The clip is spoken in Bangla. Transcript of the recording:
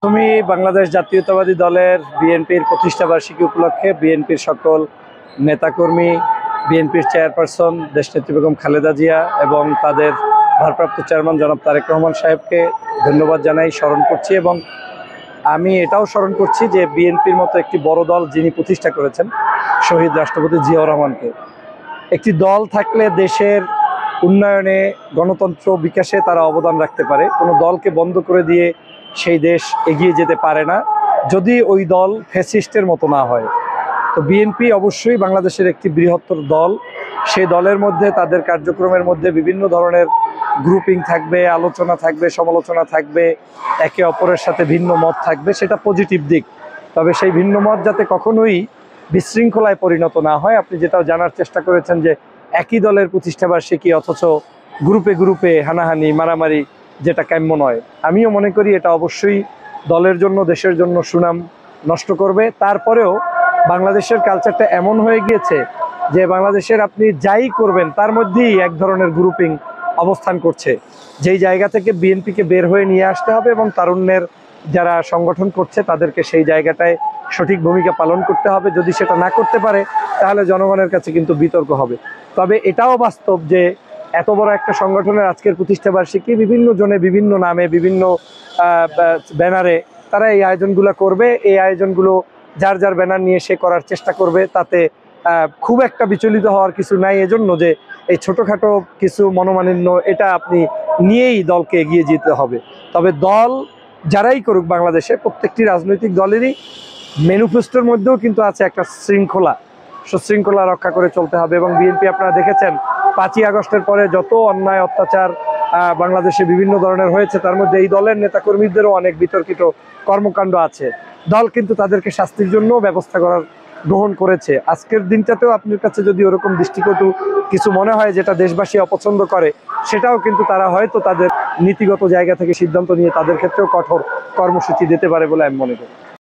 তুমি বাংলাদেশ জাতীয়তাবাদী দলের বিএনপির প্রতিষ্ঠাবার্ষিকী উপলক্ষে বিএনপির সকল নেতাকর্মী, বিএনপির চেয়ারপারসন দেশনেত্রী বেগম খালেদা জিয়া এবং তাদের ভারপ্রাপ্ত চেয়ারম্যান জনাব তারেক রহমান সাহেবকে ধন্যবাদ জানাই, স্মরণ করছি। এবং আমি এটাও স্মরণ করছি যে বিএনপির মতো একটি বড় দল যিনি প্রতিষ্ঠা করেছেন শহীদ রাষ্ট্রপতি জিয়াউর রহমানকে, একটি দল থাকলে দেশের উন্নয়নে, গণতন্ত্র বিকাশে তারা অবদান রাখতে পারে। কোনো দলকে বন্ধ করে দিয়ে সেই দেশ এগিয়ে যেতে পারে না, যদি ওই দল ফ্যাসিস্টের মতো না হয়। তো বিএনপি অবশ্যই বাংলাদেশের একটি বৃহত্তর দল। সেই দলের মধ্যে, তাদের কার্যক্রমের মধ্যে বিভিন্ন ধরনের গ্রুপিং থাকবে, আলোচনা থাকবে, সমালোচনা থাকবে, একে অপরের সাথে ভিন্ন মত থাকবে, সেটা পজিটিভ দিক। তবে সেই ভিন্ন মত যাতে কখনোই বিশৃঙ্খলায় পরিণত না হয়। আপনি যেটাও জানার চেষ্টা করেছেন যে একই দলের প্রতিষ্ঠাবার্ষিকী অথচ গ্রুপে গ্রুপে হানাহানি, মারামারি, যেটা কাম্য নয়। আমিও মনে করি এটা অবশ্যই দলের জন্য, দেশের জন্য সুনাম নষ্ট করবে। তারপরেও বাংলাদেশের কালচারটা এমন হয়ে গিয়েছে যে বাংলাদেশের আপনি যাই করবেন তার মধ্যেই এক ধরনের গ্রুপিং অবস্থান করছে। যেই জায়গা থেকে বিএনপিকে বের হয়ে নিয়ে আসতে হবে এবং তারুণ্যের যারা সংগঠন করছে তাদেরকে সেই জায়গাটায় সঠিক ভূমিকা পালন করতে হবে। যদি সেটা না করতে পারে তাহলে জনগণের কাছে কিন্তু বিতর্ক হবে। তবে এটাও বাস্তব যে এত বড় একটা সংগঠনের আজকের প্রতিষ্ঠাবার্ষিকী বিভিন্ন জনে, বিভিন্ন নামে, বিভিন্ন ব্যানারে তারা এই আয়োজনগুলো করবে। এই আয়োজনগুলো যার যার ব্যানার নিয়ে সে করার চেষ্টা করবে, তাতে খুব একটা বিচলিত হওয়ার কিছু নাই। এজন্য যে এই ছোটোখাটো কিছু মনোমালিন্য, এটা আপনি নিয়েই দলকে এগিয়ে যেতে হবে। তবে দল যারাই করুক বাংলাদেশে, প্রত্যেকটি রাজনৈতিক দলেরই ম্যানিফেস্টোর মধ্যেও কিন্তু আছে একটা শৃঙ্খলা, সুশৃঙ্খলা রক্ষা করে চলতে হবে। এবং বিএনপি আপনারা দেখেছেন 5ই আগস্টের পরে যত অন্যায় অত্যাচার বাংলাদেশে বিভিন্ন ধরনের হয়েছে, তার মধ্যে এই দলের নেতাকর্মীদেরও অনেক বিতর্কিত কর্মকাণ্ড আছে। দল কিন্তু তাদেরকে শাস্তির জন্য ব্যবস্থা গ্রহণ করেছে। আজকের দিনটাতেও আপনার কাছে যদি ওরকম দৃষ্টিকটু কিছু মনে হয় যেটা দেশবাসী অপছন্দ করে, সেটাও কিন্তু তারা হয়তো তাদের নীতিগত জায়গা থেকে সিদ্ধান্ত নিয়ে তাদের ক্ষেত্রেও কঠোর কর্মসূচি দিতে পারে বলে আমি মনে করি।